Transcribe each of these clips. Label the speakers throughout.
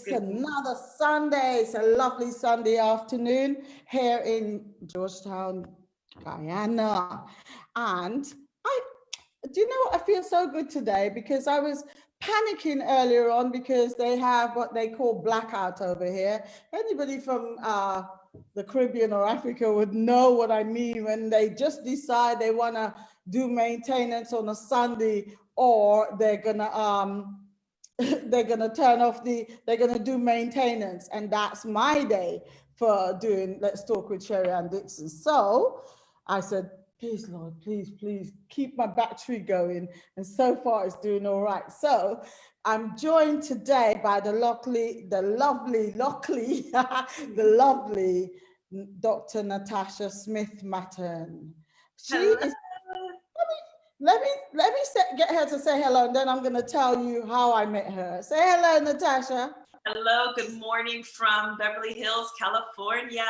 Speaker 1: It's another Sunday. It's a lovely Sunday afternoon here in Georgetown, Guyana. And I, do you know what? I feel so good today because I was panicking earlier on because they have what they call blackout over here. Anybody from the Caribbean or Africa would know what I mean when they just decide they want to do maintenance on a Sunday, or they're gonna they're gonna turn off they're gonna do maintenance, and that's my day for doing Let's Talk with Sherry and Dixon. So I said, please, Lord, please, please keep my battery going. And so far it's doing all right. So I'm joined today by the lovely Dr. Natasha Smith-Mattern. She is, let me get her to say hello, and then I'm going to tell you how I met her. Say hello, Natasha.
Speaker 2: Hello, good morning from Beverly Hills, California.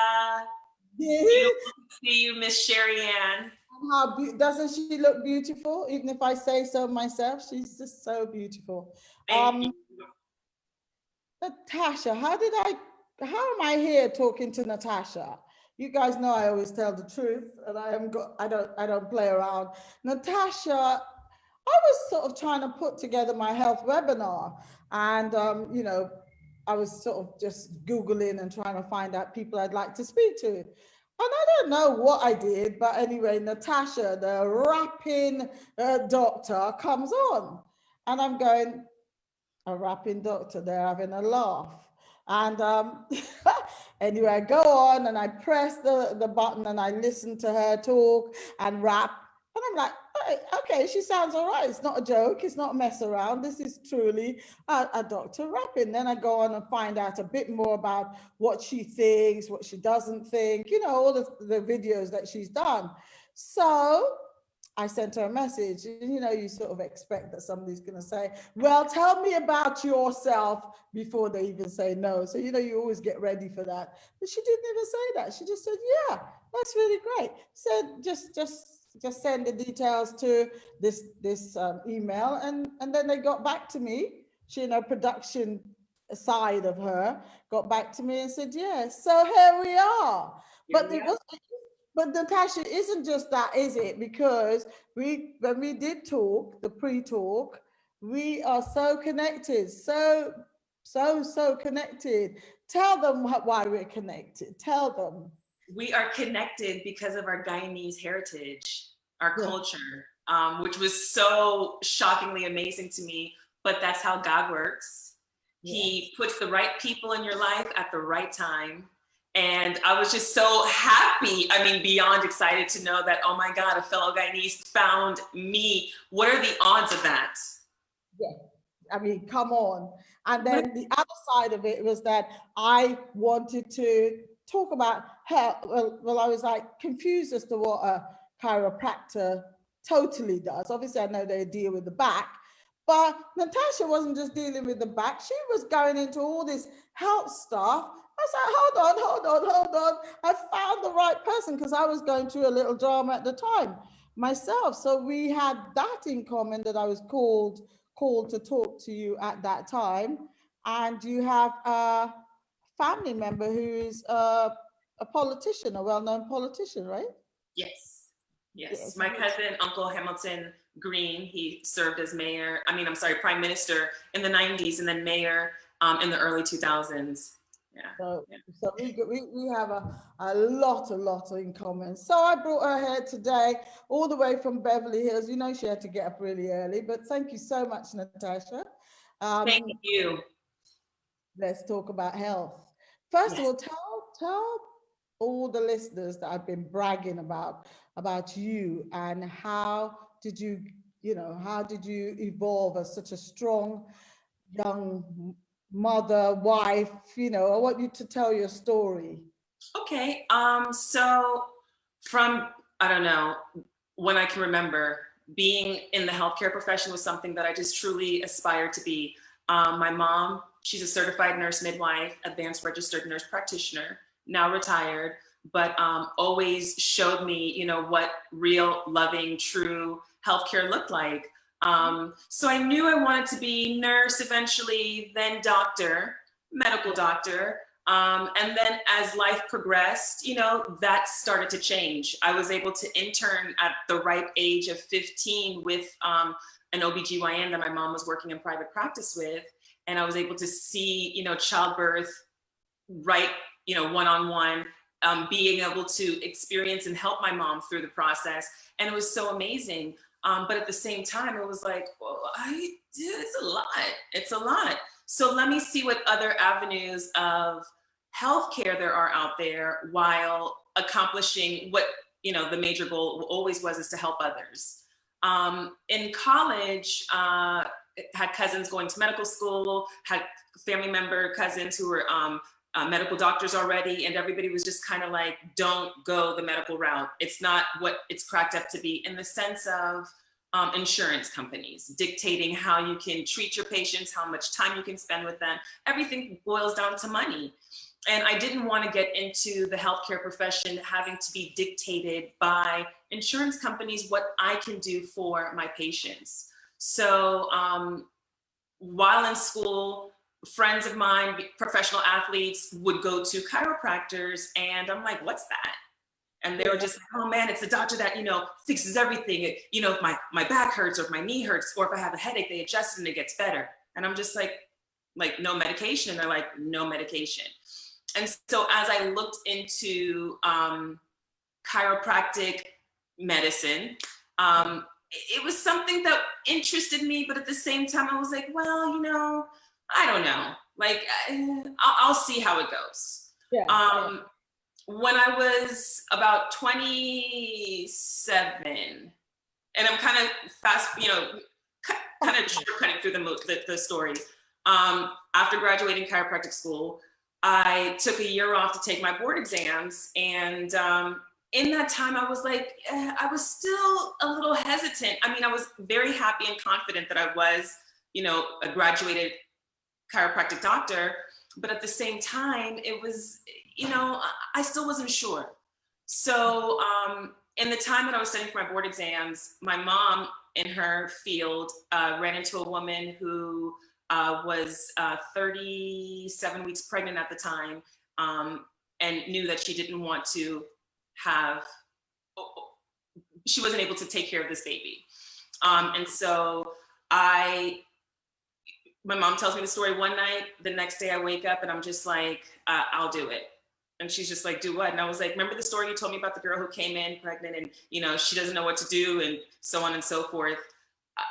Speaker 2: Beautiful to see you, Miss Sherry Ann.
Speaker 1: Doesn't she look beautiful? Even if I say so myself, she's just so beautiful. Natasha, how am I here talking to Natasha? You guys know I always tell the truth, and I don't play around. Natasha, I was sort of trying to put together my health webinar, and you know, I was sort of just Googling and trying to find out people I'd like to speak to. And I don't know what I did, but anyway, Natasha, the rapping doctor, comes on. And I'm going, a rapping doctor, they're having a laugh. And anyway, I go on and I press the button and I listen to her talk and rap. And I'm like, okay, she sounds all right. It's not a joke. It's not a mess around. This is truly a doctor rapping. Then I go on and find out a bit more about what she thinks, what she doesn't think, you know, all the videos that she's done. So I sent her a message. You know, you sort of expect that somebody's going to say, well, tell me about yourself before they even say no. So, you know, you always get ready for that. But she didn't even say that. She just said, yeah, that's really great. Said, just send the details to this email, and then they got back to me. She, you know, production side of her got back to me and said, yes. So here we are. But Natasha, isn't just that, is it? Because when we did talk, the pre-talk, we are so connected, so connected. Tell them why we're connected. Tell them.
Speaker 2: We are connected because of our Guyanese heritage, our culture, which was so shockingly amazing to me, but that's how God works. He puts the right people in your life at the right time. And I was just so happy, I mean, beyond excited to know that, oh my God, a fellow Guyanese found me. What are the odds of that?
Speaker 1: Yeah, I mean, come on. And then the other side of it was that I wanted to talk about health. Well, I was like confused as to what a chiropractor totally does. Obviously, I know they deal with the back, but Natasha wasn't just dealing with the back. She was going into all this health stuff. I was like, hold on. I found the right person, because I was going through a little drama at the time myself. So we had that in common, that I was called to talk to you at that time. And you have a family member who is a politician, a well-known politician, right?
Speaker 2: Yes. My cousin, Uncle Hamilton Green, he served as prime minister in the 90s, and then mayor in the early 2000s.
Speaker 1: So we have a lot in common. So I brought her here today, all the way from Beverly Hills. You know, she had to get up really early, but thank you so much, Natasha.
Speaker 2: Thank you.
Speaker 1: Let's talk about health. First of all, tell all the listeners that I've been bragging about you, and how did you evolve as such a strong young mother, wife? You know, I want you to tell your story.
Speaker 2: Okay. So from, I don't know, when I can remember, being in the healthcare profession was something that I just truly aspired to be. My mom, she's a certified nurse midwife, advanced registered nurse practitioner, now retired, but always showed me, you know, what real, loving, true healthcare looked like. So I knew I wanted to be nurse eventually, then doctor. medical doctor. And then as life progressed, that started to change. I was able to intern at the ripe age of 15 with an OBGYN that my mom was working in private practice with. And I was able to see, childbirth right, one-on-one, being able to experience and help my mom through the process. And it was so amazing. But at the same time, it was like, well, it's a lot. It's a lot. So let me see what other avenues of healthcare there are out there while accomplishing what, the major goal always was, is to help others. In college, had cousins going to medical school, had family member cousins who were medical doctors already, and everybody was just kind of like, don't go the medical route. It's not what it's cracked up to be, in the sense of insurance companies dictating how you can treat your patients, how much time you can spend with them. Everything boils down to money. And I didn't want to get into the healthcare profession having to be dictated by insurance companies what I can do for my patients. So while in school, friends of mine, professional athletes, would go to chiropractors, and I'm like, what's that? And they were just like, oh man, it's the doctor that, fixes everything. If my back hurts, or if my knee hurts, or if I have a headache, they adjust and it gets better. And I'm just like no medication. And they're like, no medication. And so as I looked into chiropractic medicine, it was something that interested me, but at the same time, I was like, well, I don't know. I'll see how it goes. Yeah. When I was about 27, and I'm kind of fast, kind of cutting through the story. After graduating chiropractic school, I took a year off to take my board exams, and in that time, I was like, I was still a little hesitant. I mean, I was very happy and confident that I was, a graduated chiropractic doctor, but at the same time, it was, I still wasn't sure. So in the time that I was studying for my board exams, my mom in her field ran into a woman who was 37 weeks pregnant at the time, and knew that she didn't want to she wasn't able to take care of this baby. And so my mom tells me the story one night. The next day I wake up and I'm just like, I'll do it. And she's just like, do what? And I was like, remember the story you told me about the girl who came in pregnant and, she doesn't know what to do and so on and so forth.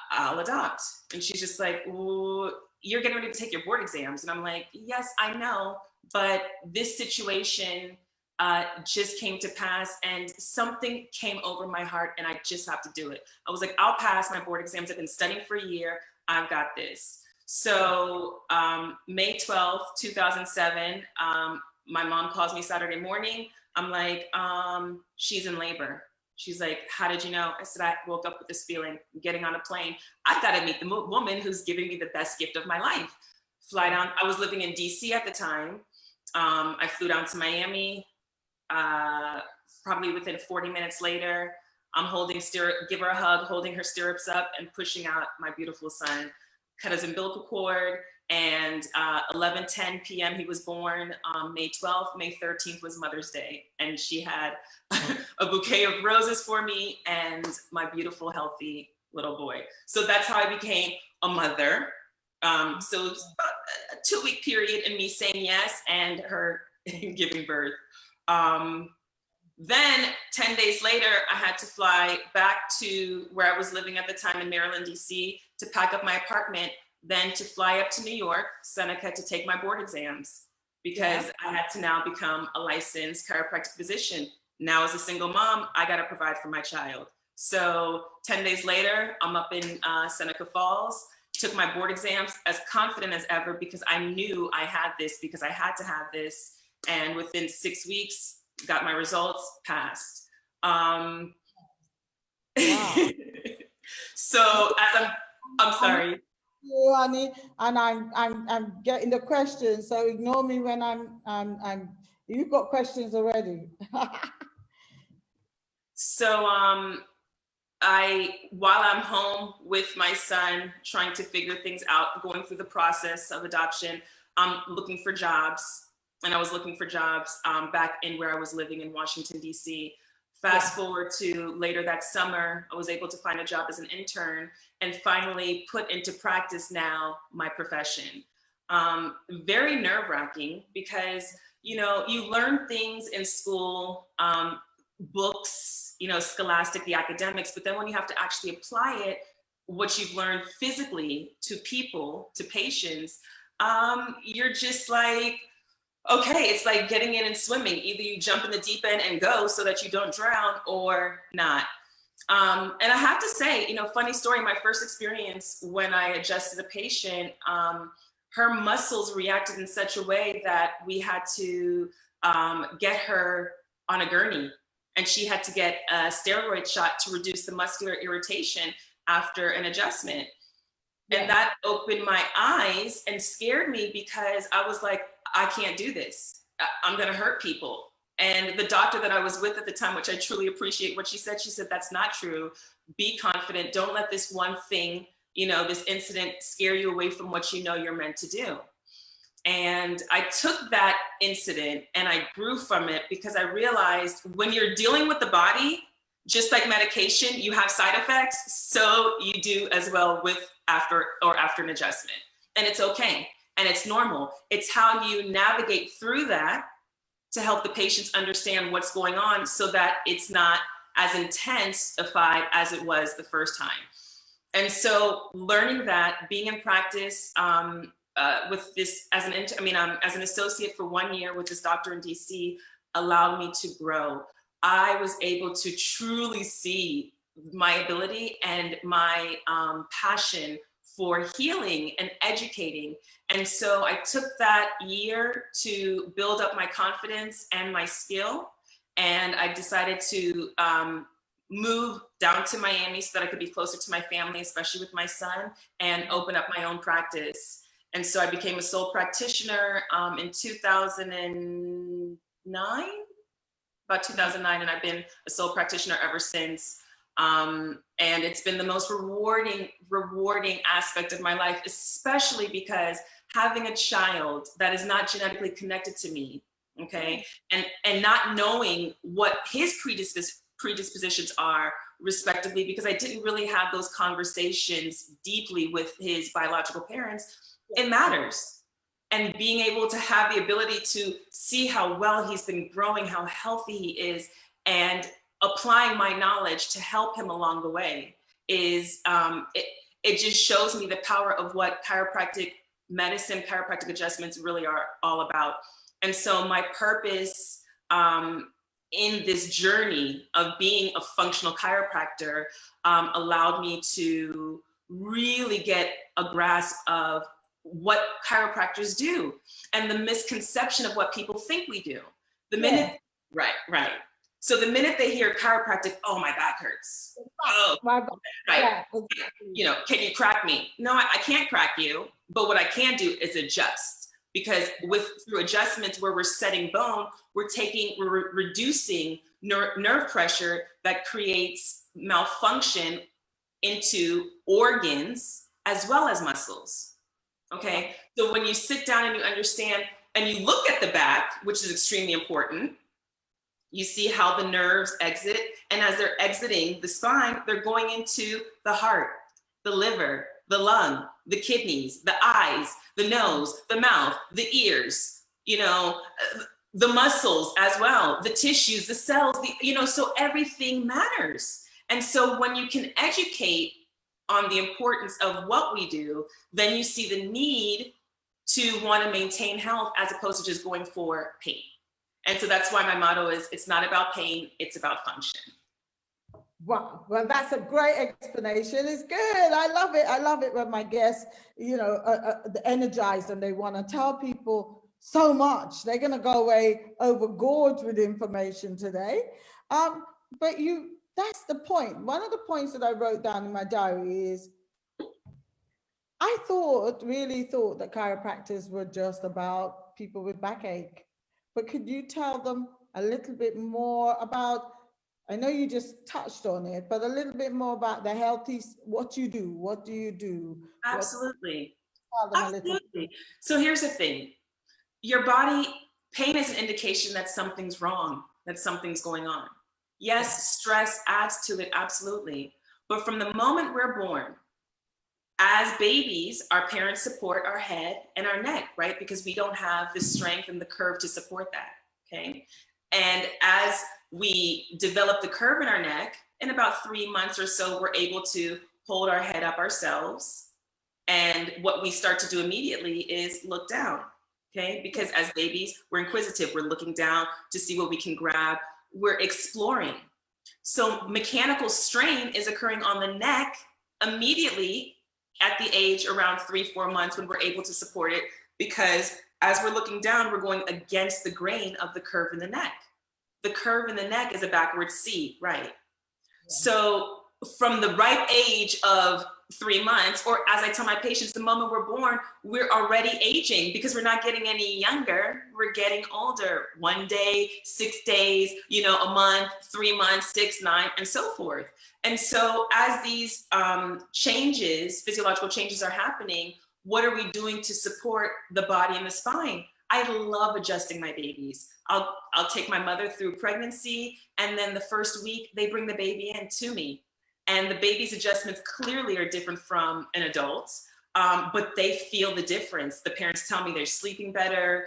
Speaker 2: I'll adopt. And she's just like, well, you're getting ready to take your board exams. And I'm like, yes, I know, but this situation just came to pass, and something came over my heart, and I just have to do it. I was like, I'll pass my board exams. I've been studying for a year. I've got this. So May 12th, 2007, my mom calls me Saturday morning. I'm like, she's in labor. She's like, how did you know? I said, I woke up with this feeling, getting on a plane. I got to meet the woman who's giving me the best gift of my life. Fly down. I was living in DC at the time. I flew down to Miami. Probably within 40 minutes later, I'm give her a hug, holding her stirrups up and pushing out my beautiful son. Cut his umbilical cord, and 11:10 p.m. he was born. May 12th, May 13th was Mother's Day, and she had a bouquet of roses for me and my beautiful, healthy little boy. So that's how I became a mother. So it was about a 2-week period in me saying yes and her giving birth. Then 10 days later, I had to fly back to where I was living at the time in Maryland, DC, to pack up my apartment, then to fly up to New York, Seneca, to take my board exams, because I had to now become a licensed chiropractic physician. Now, as a single mom, I got to provide for my child. So 10 days later, I'm up in Seneca Falls, took my board exams as confident as ever, because I knew I had this, because I had to have this. And within 6 weeks, got my results, passed. Wow. So as I'm sorry.
Speaker 1: You, Annie, and I'm getting the questions, so ignore me when you've got questions already.
Speaker 2: So while I'm home with my son, trying to figure things out, going through the process of adoption, looking for jobs. And I was looking for jobs back in where I was living in Washington, D.C. Fast forward to later that summer, I was able to find a job as an intern and finally put into practice now my profession. Very nerve-wracking because, you know, you learn things in school, books, you know, scholastic, the academics, but then when you have to actually apply it, what you've learned physically to people, to patients, you're just like, okay, it's like getting in and swimming. Either you jump in the deep end and go so that you don't drown or not. And I have to say, you know, funny story, my first experience when I adjusted a patient, her muscles reacted in such a way that we had to get her on a gurney, and she had to get a steroid shot to reduce the muscular irritation after an adjustment. Yeah. And that opened my eyes and scared me because I was like, I can't do this. I'm going to hurt people. And the doctor that I was with at the time, which I truly appreciate what she said, that's not true. Be confident. Don't let this one thing, you know, this incident scare you away from what you know you're meant to do. And I took that incident and I grew from it because I realized when you're dealing with the body, just like medication, you have side effects. So you do as well with after an adjustment. And it's okay. And it's normal. It's how you navigate through that to help the patients understand what's going on so that it's not as intensified as it was the first time. And so learning that, being in practice with this as an associate for 1 year with this doctor in DC allowed me to grow. I was able to truly see my ability and my passion for healing and educating. And so I took that year to build up my confidence and my skill. And I decided to move down to Miami so that I could be closer to my family, especially with my son, and open up my own practice. And so I became a sole practitioner in 2009, about 2009, and I've been a sole practitioner ever since. And it's been the most rewarding aspect of my life, especially because having a child that is not genetically connected to me, okay, and not knowing what his predispositions are, respectively, because I didn't really have those conversations deeply with his biological parents, it matters. And being able to have the ability to see how well he's been growing, how healthy he is, and applying my knowledge to help him along the way is, it just shows me the power of what chiropractic medicine, chiropractic adjustments really are all about. And so my purpose in this journey of being a functional chiropractor allowed me to really get a grasp of what chiropractors do and the misconception of what people think we do. The minute, right. So the minute they hear chiropractic, oh, my back hurts. Oh, my back. Right. Yeah. You know, can you crack me? No, I can't crack you. But what I can do is adjust, because through adjustments where we're setting bone, we're reducing nerve pressure that creates malfunction into organs as well as muscles. Okay. So when you sit down and you understand and you look at the back, which is extremely important, you see how the nerves exit. And as they're exiting the spine, they're going into the heart, the liver, the lung, the kidneys, the eyes, the nose, the mouth, the ears, you know, the muscles as well, the tissues, the cells, so everything matters. And so when you can educate on the importance of what we do, then you see the need to want to maintain health as opposed to just going for pain. And so that's why my motto is, it's not about pain, it's about function.
Speaker 1: Wow, well, that's a great explanation. It's good. I love it. I love it when my guests, they're energized and they want to tell people so much. They're going to go away overgorged with information today. But that's the point. One of the points that I wrote down in my diary is, I really thought that chiropractors were just about people with backache. But could you tell them a little bit more about, I know you just touched on it, but a little bit more about the healthy, what you do, what do you do?
Speaker 2: Absolutely.
Speaker 1: tell them a little.
Speaker 2: Absolutely. So here's the thing. Your body, pain is an indication that something's wrong, that something's going on. Yes, stress adds to it, absolutely. But from the moment we're born, as babies, our parents support our head and our neck, right? Because we don't have the strength and the curve to support that, okay? And as we develop the curve in our neck, in about 3 months or so, we're able to hold our head up ourselves. And what we start to do immediately is look down, okay? Because as babies, we're inquisitive. We're looking down to see what we can grab. We're exploring. So mechanical strain is occurring on the neck immediately at the age around 3-4 months when we're able to support it, because as we're looking down, we're going against the grain of the curve in the neck. The curve in the neck is a backward C, right? Yeah. So from the ripe age of 3 months, or as I tell my patients, the moment we're born, we're already aging because we're not getting any younger, we're getting older. 1 day, 6 days, a month, 3 months, 6, 9, and so forth. And so as these changes, physiological changes are happening, what are we doing to support the body and the spine? I love adjusting my babies. I'll take my mother through pregnancy, and then the first week they bring the baby in to me. And the baby's adjustments clearly are different from an adult, but they feel the difference. The parents tell me they're sleeping better,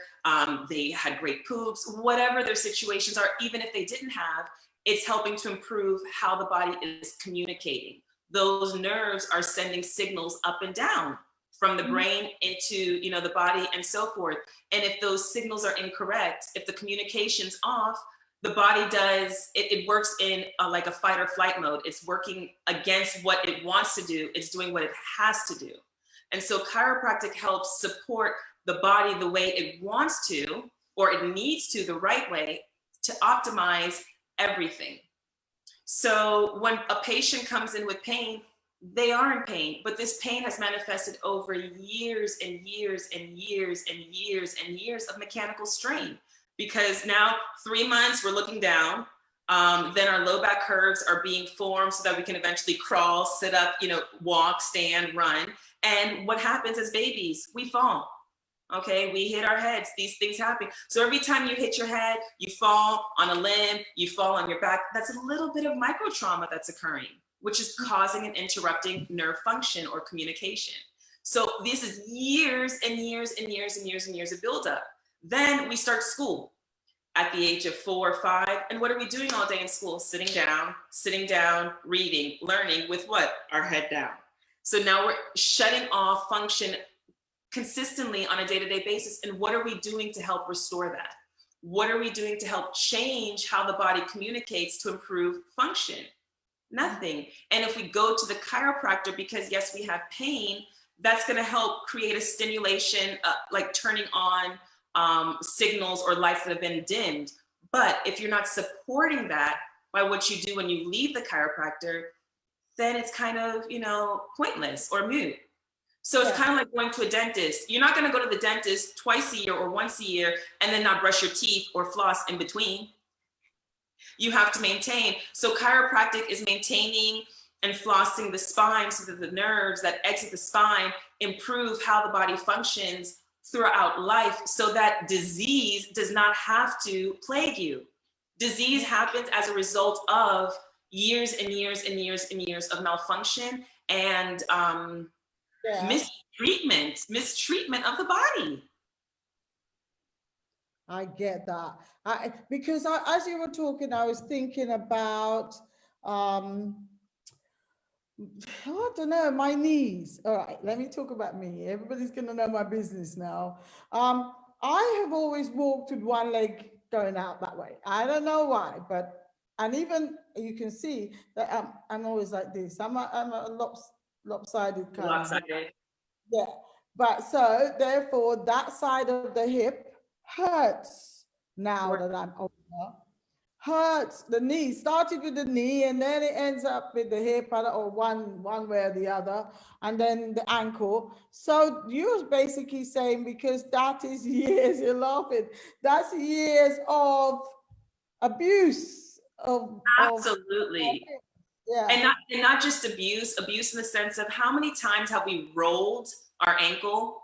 Speaker 2: they had great poops, whatever their situations are, even if they didn't have, it's helping to improve how the body is communicating. Those nerves are sending signals up and down from the brain into the body and so forth. And if those signals are incorrect, if the communication's off, the body does, it works in like a fight or flight mode. It's working against what it wants to do. It's doing what it has to do. And so chiropractic helps support the body the way it wants to, or it needs to, the right way, to optimize everything. So when a patient comes in with pain, they are in pain, but this pain has manifested over years and years and years and years and years of mechanical strain. Because now 3 months, we're looking down, then our low back curves are being formed so that we can eventually crawl, sit up, walk, stand, run. And what happens as babies? We fall, okay? We hit our heads, these things happen. So every time you hit your head, you fall on a limb, you fall on your back, that's a little bit of micro trauma that's occurring, which is causing and interrupting nerve function or communication. So this is years and years and years and years and years of buildup. Then we start school at the age of 4 or 5. And what are we doing all day in school? Sitting down, reading, learning with what? Our head down. So now we're shutting off function consistently on a day-to-day basis. And what are we doing to help restore that? What are we doing to help change how the body communicates to improve function? Nothing. And if we go to the chiropractor, because yes, we have pain, that's going to help create a stimulation, like turning on signals or lights that have been dimmed. But if you're not supporting that by what you do when you leave the chiropractor, then it's kind of, pointless or moot. So it's kind of like going to a dentist. You're not going to go to the dentist twice a year or once a year and then not brush your teeth or floss in between. You have to maintain. So chiropractic is maintaining and flossing the spine so that the nerves that exit the spine improve how the body functions throughout life, so that disease does not have to plague you. Disease happens as a result of years and years and years and years of malfunction and mistreatment of the body.
Speaker 1: I get that. Because as you were talking, I was thinking about, I don't know, my knees. All right, let me talk about me. Everybody's going to know my business now. I have always walked with one leg going out that way. I don't know why, and even you can see that I'm always like this. I'm a lopsided kind.
Speaker 2: Lopsided.
Speaker 1: Yeah, but so therefore that side of the hip hurts now that I'm older. Hurts the knee. Started with the knee and then it ends up with the hip, or one way or the other, and then the ankle. So you're basically saying, because that is years, you're laughing, that's years of abuse of
Speaker 2: absolutely.
Speaker 1: Yeah.
Speaker 2: And not just abuse in the sense of how many times have we rolled our ankle,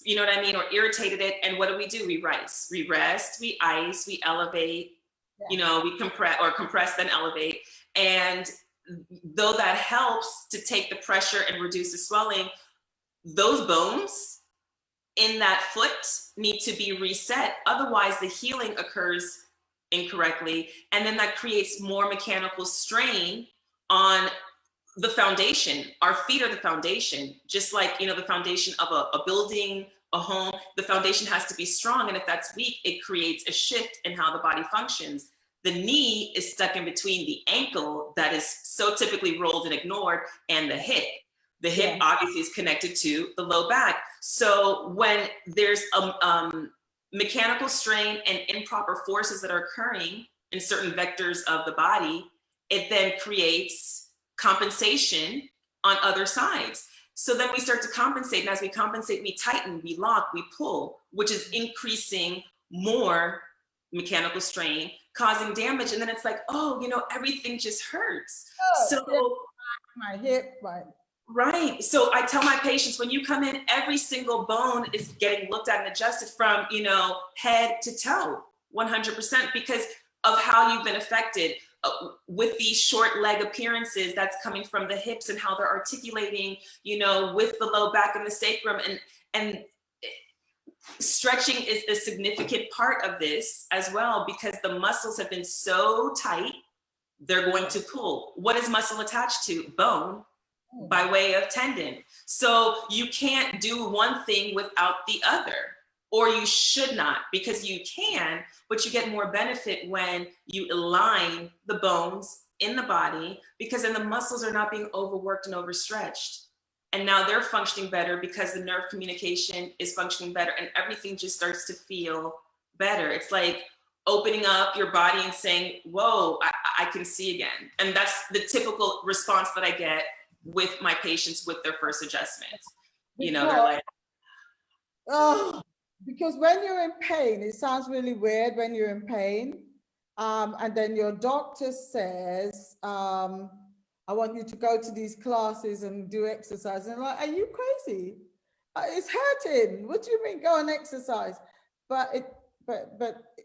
Speaker 2: you know what I mean, or irritated it, and what do? We rest, we ice, we elevate,
Speaker 1: Yeah.
Speaker 2: you know, we compress, then elevate. And though that helps to take the pressure and reduce the swelling, those bones in that foot need to be reset. Otherwise, the healing occurs incorrectly. And then that creates more mechanical strain on the foundation. Our feet are the foundation, just like, you know, the foundation of a building, a home. The foundation has to be strong. And if that's weak, it creates a shift in how the body functions. The knee is stuck in between the ankle that is so typically rolled and ignored and the hip. The hip obviously is connected to the low back. So when there's a mechanical strain and improper forces that are occurring in certain vectors of the body, it then creates compensation on other sides. So then we start to compensate. And as we compensate, we tighten, we lock, we pull, which is increasing more mechanical strain, causing damage. And then it's like, oh, you know, everything just hurts.
Speaker 1: Oh,
Speaker 2: so
Speaker 1: yeah. My hip,
Speaker 2: right. So I tell my patients, when you come in, every single bone is getting looked at and adjusted from, you know, head to toe, 100%, because of how you've been affected with these short leg appearances. That's coming from the hips and how they're articulating, you know, with the low back and the sacrum. And stretching is a significant part of this as well, because the muscles have been so tight, they're going to pull. What is muscle attached to? Bone, by way of tendon. So you can't do one thing without the other, or you should not, because you can, but you get more benefit when you align the bones in the body, because then the muscles are not being overworked and overstretched. And now they're functioning better because the nerve communication is functioning better, and everything just starts to feel better. It's like opening up your body and saying, whoa, I can see again. And that's the typical response that I get with my patients with their first adjustments. You know, they're like,
Speaker 1: oh, because when you're in pain, it sounds really weird when you're in pain. And then your doctor says, I want you to go to these classes and do exercise. And I'm like, are you crazy? It's hurting. What do you mean go and exercise? But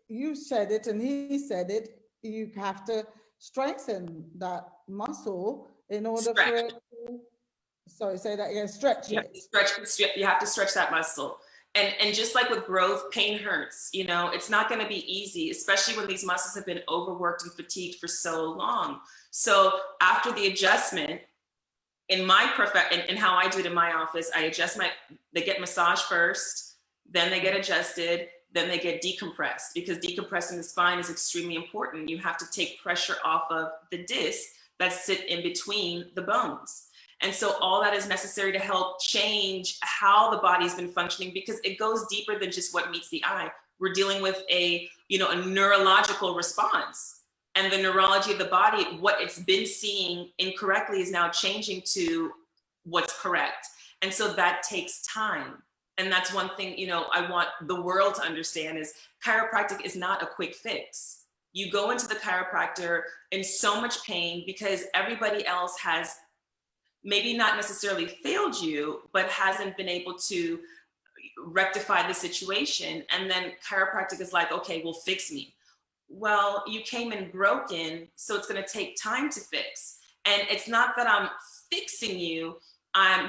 Speaker 1: you said it and he said it. You have to strengthen that muscle in order for it to, sorry, say that again, stretch it.
Speaker 2: You have to stretch that muscle. And just like with growth, pain hurts. You know, it's not going to be easy, especially when these muscles have been overworked and fatigued for so long. So after the adjustment, in my in how I do it in my office, I adjust they get massage first, then they get adjusted, then they get decompressed, because decompressing the spine is extremely important. You have to take pressure off of the disc that sit in between the bones. And so all that is necessary to help change how the body's been functioning, because it goes deeper than just what meets the eye. We're dealing with a neurological response. And the neurology of the body, what it's been seeing incorrectly is now changing to what's correct. And so that takes time. And that's one thing, you know, I want the world to understand is chiropractic is not a quick fix. You go into the chiropractor in so much pain because everybody else has maybe not necessarily failed you, but hasn't been able to rectify the situation. And then chiropractic is like, okay, well, fix me. Well, you came in broken, so it's going to take time to fix. And it's not that I'm fixing you.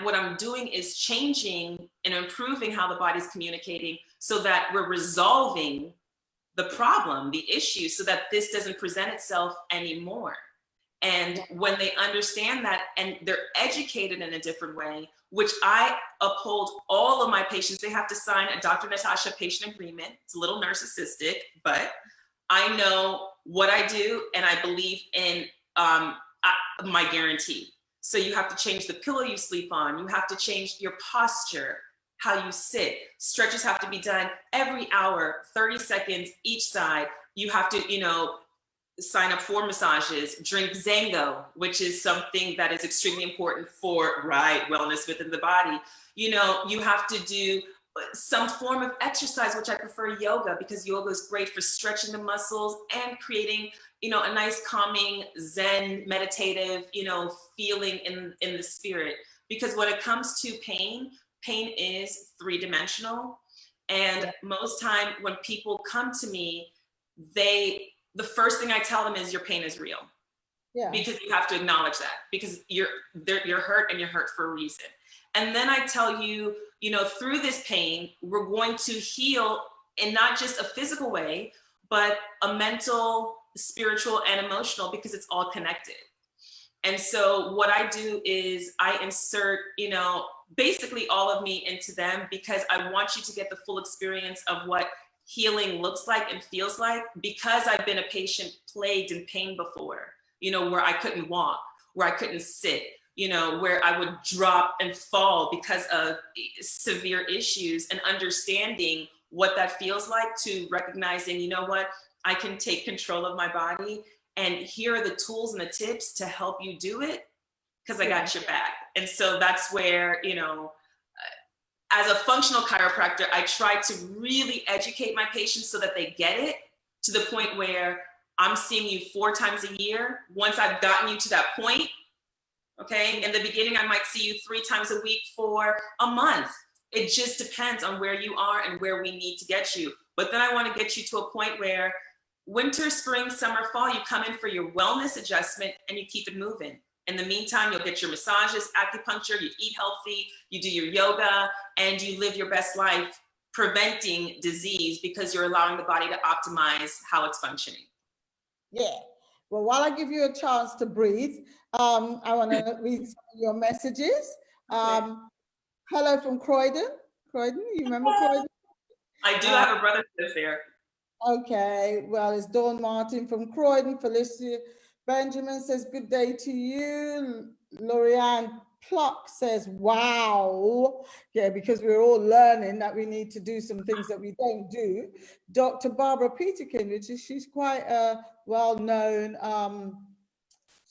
Speaker 2: What I'm doing is changing and improving how the body's communicating so that we're resolving the problem, the issue, so that this doesn't present itself anymore. And when they understand that and they're educated in a different way, which I uphold all of my patients, they have to sign a Dr. Natasha patient agreement. It's a little narcissistic, but I know what I do and I believe in my guarantee. So you have to change the pillow you sleep on. You have to change your posture, how you sit. Stretches have to be done every hour, 30 seconds each side. You have to, sign up for massages, drink Zango, which is something that is extremely important for wellness within the body. You have to do some form of exercise, which I prefer yoga, because yoga is great for stretching the muscles and creating, a nice calming Zen meditative, feeling in the spirit. Because when it comes to pain is three-dimensional. And most time when people come to me, the first thing I tell them is your pain is real. Yeah. Because you have to acknowledge that, because you're hurt and you're hurt for a reason. And then I tell you, through this pain, we're going to heal in not just a physical way, but a mental, spiritual, and emotional, because it's all connected. And so what I do is I insert, basically all of me into them, because I want you to get the full experience of what healing looks like and feels like, because I've been a patient plagued in pain before, where I couldn't walk, where I couldn't sit, where I would drop and fall because of severe issues, and understanding what that feels like, to recognizing, what, I can take control of my body, and here are the tools and the tips to help you do it, because I got your back. And so that's where, as a functional chiropractor, I try to really educate my patients so that they get it, to the point where I'm seeing you 4 times a year. Once I've gotten you to that point, okay, in the beginning, I might see you 3 times a week for a month. It just depends on where you are and where we need to get you. But then I want to get you to a point where winter, spring, summer, fall, you come in for your wellness adjustment and you keep it moving. In the meantime, you'll get your massages, acupuncture, you eat healthy, you do your yoga, and you live your best life, preventing disease, because you're allowing the body to optimize how it's functioning.
Speaker 1: Yeah. Well, while I give you a chance to breathe, I want to read some of your messages. Hello from Croydon. Croydon, you remember Croydon?
Speaker 2: I do have a brother who lives there.
Speaker 1: Okay, well, it's Dawn Martin from Croydon. Felicia Benjamin says, good day to you. Lorianne Pluck says, wow. Yeah, because we're all learning that we need to do some things that we don't do. Dr. Barbara Peterkin, she's quite a well-known,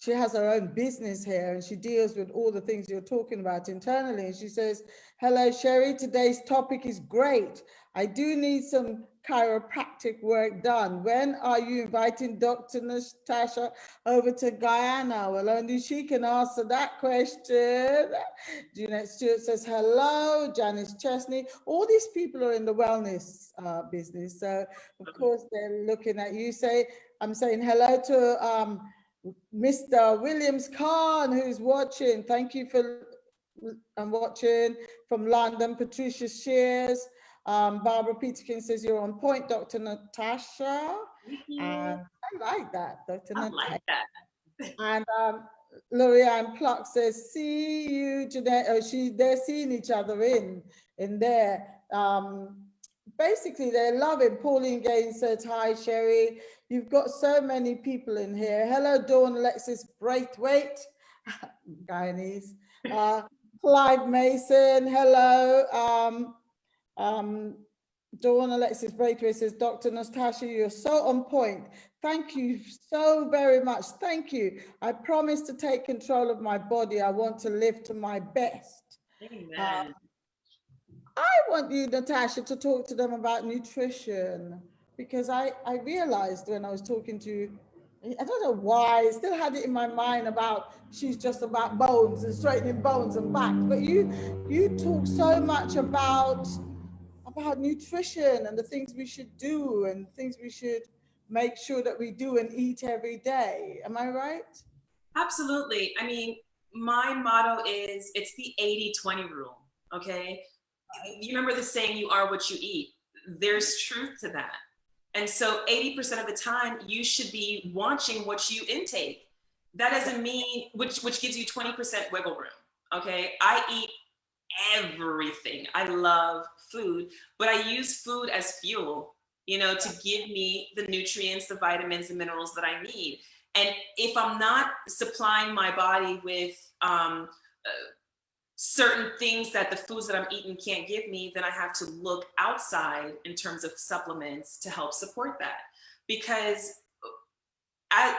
Speaker 1: she has her own business here, and she deals with all the things you're talking about internally. And she says, hello, Sherry, today's topic is great. I do need some chiropractic work done. When are you inviting Dr. Natasha over to Guyana? Well, only she can answer that question. Jeanette Stewart says, hello. Janice Chesney. All these people are in the wellness business. So, of course, they're looking at you. I'm saying hello to Mr. Williams Khan, who's watching. Thank you for watching from London. Patricia Shears. Barbara Peterkin says, you're on point, Dr. Natasha. And I like that, Dr. Natasha.
Speaker 2: Like that.
Speaker 1: And Lorianne Pluck says, see you, Jeanette. Oh, they're seeing each other in there. Basically, they're loving. Pauline Gaines says, hi, Sherry. You've got so many people in here. Hello, Dawn Alexis Braithwaite, Guyanese. Clive Mason, hello. Dawn Alexis Braithwaite says, Dr. Natasha, you're so on point. Thank you so very much. Thank you. I promise to take control of my body. I want to live to my best.
Speaker 2: Amen.
Speaker 1: I want you, Natasha, to talk to them about nutrition, because I realized when I was talking to you, I don't know why, I still had it in my mind about she's just about bones and straightening bones and back, but you talk so much about nutrition and the things we should do and things we should make sure that we do and eat every day. Am I right?
Speaker 2: Absolutely. I mean, my motto is, it's the 80-20 rule, okay? You remember the saying, you are what you eat. There's truth to that. And so 80% of the time, you should be watching what you intake. That doesn't mean, which gives you 20% wiggle room, okay? I eat everything. I love food, but I use food as fuel, to give me the nutrients, the vitamins, the minerals that I need. And if I'm not supplying my body with certain things that the foods that I'm eating can't give me, then I have to look outside in terms of supplements to help support that. Because as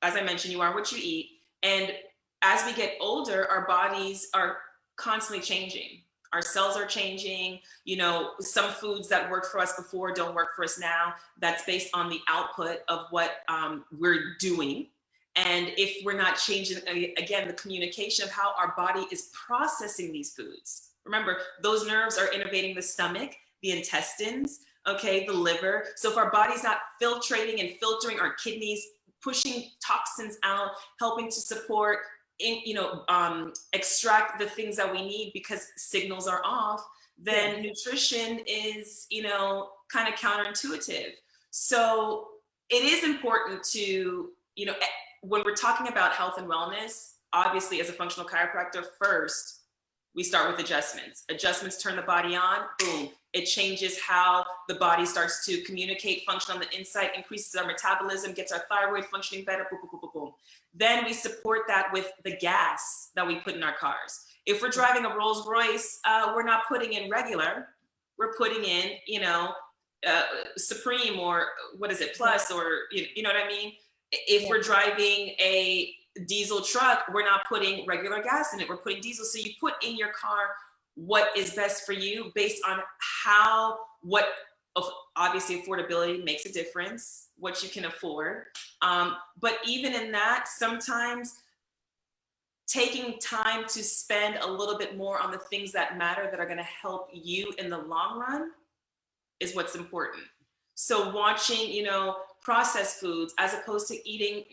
Speaker 2: I mentioned, you are what you eat. And as we get older, our bodies are constantly changing. Our cells are changing. You know, some foods that worked for us before don't work for us now. That's based on the output of what we're doing. And if we're not changing, again, the communication of how our body is processing these foods. Remember, those nerves are innervating the stomach, the intestines, okay, the liver. So if our body's not filtrating and filtering our kidneys, pushing toxins out, helping to support, extract the things that we need because signals are off, then nutrition is, kind of counterintuitive. So it is important to, when we're talking about health and wellness, obviously as a functional chiropractor, first, we start with adjustments. Adjustments turn the body on, boom. It changes how the body starts to communicate, function on the inside, increases our metabolism, gets our thyroid functioning better, boom, boom, boom, boom, boom. Then we support that with the gas that we put in our cars. If we're driving a Rolls Royce, we're not putting in regular, we're putting in, Supreme, or what is it, Plus, or, you know what I mean? If we're driving a diesel truck, we're not putting regular gas in it, we're putting diesel. So you put in your car what is best for you based on obviously affordability makes a difference, what you can afford. But even in that, sometimes taking time to spend a little bit more on the things that matter, that are going to help you in the long run, is what's important. So watching, processed foods as opposed to eating,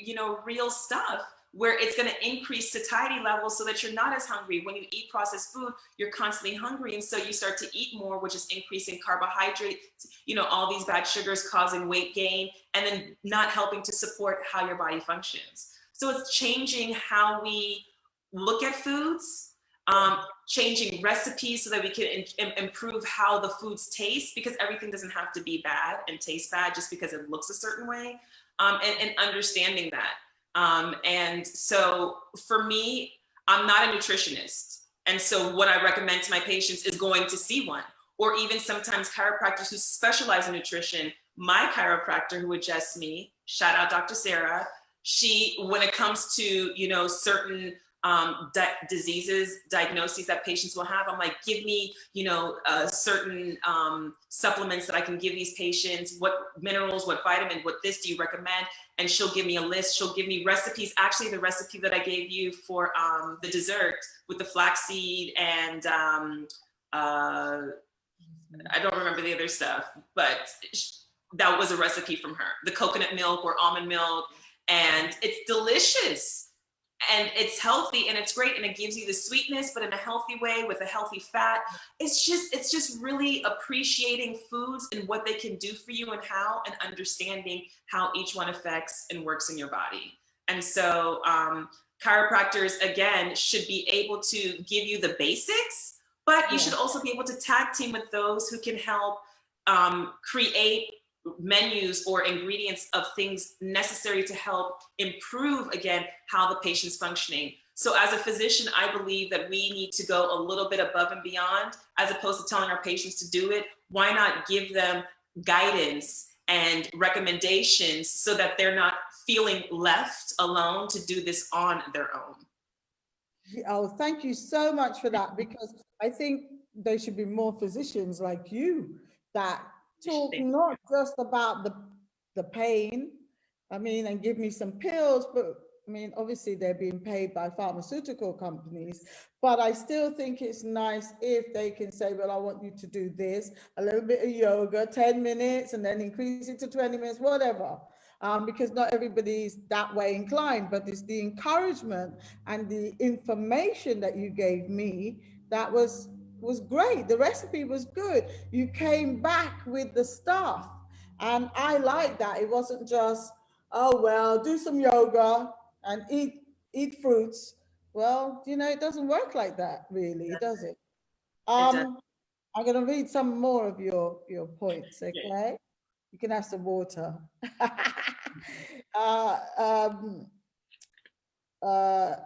Speaker 2: real stuff, where it's going to increase satiety levels so that you're not as hungry. When you eat processed food, you're constantly hungry. And so you start to eat more, which is increasing carbohydrates, all these bad sugars causing weight gain, and then not helping to support how your body functions. So it's changing how we look at foods, changing recipes so that we can improve how the foods taste, because everything doesn't have to be bad and taste bad just because it looks a certain way, and understanding that. And so for me, I'm not a nutritionist. And so what I recommend to my patients is going to see one, or even sometimes chiropractors who specialize in nutrition. My chiropractor who adjusts me, shout out Dr. Sarah, she, when it comes to, certain diseases, diagnoses that patients will have, I'm like, give me, certain supplements that I can give these patients, what minerals, what vitamin, what this do you recommend? And she'll give me a list. She'll give me recipes. Actually, the recipe that I gave you for the dessert with the flaxseed and I don't remember the other stuff, but that was a recipe from her. The coconut milk or almond milk, and it's delicious. And it's healthy and it's great, and it gives you the sweetness, but in a healthy way with a healthy fat. It's just really appreciating foods and what they can do for you and how, and understanding how each one affects and works in your body. And so chiropractors, again, should be able to give you the basics, but you should also be able to tag team with those who can help create menus or ingredients of things necessary to help improve, again, how the patient's functioning. So as a physician, I believe that we need to go a little bit above and beyond, as opposed to telling our patients to do it. Why not give them guidance and recommendations so that they're not feeling left alone to do this on their own?
Speaker 1: Oh, thank you so much for that, because I think there should be more physicians like you that talk not just about the pain, and give me some pills, but obviously they're being paid by pharmaceutical companies, but I still think it's nice if they can say, well, I want you to do this, a little bit of yoga, 10 minutes, and then increase it to 20 minutes, whatever. Because not everybody's that way inclined, but it's the encouragement and the information that you gave me that was great. The recipe was good. You came back with the stuff, and I like that. It wasn't just, oh, well, do some yoga and eat fruits. Well, it doesn't work like that, really, does it? I'm going to read some more of your points, okay? You can have some water.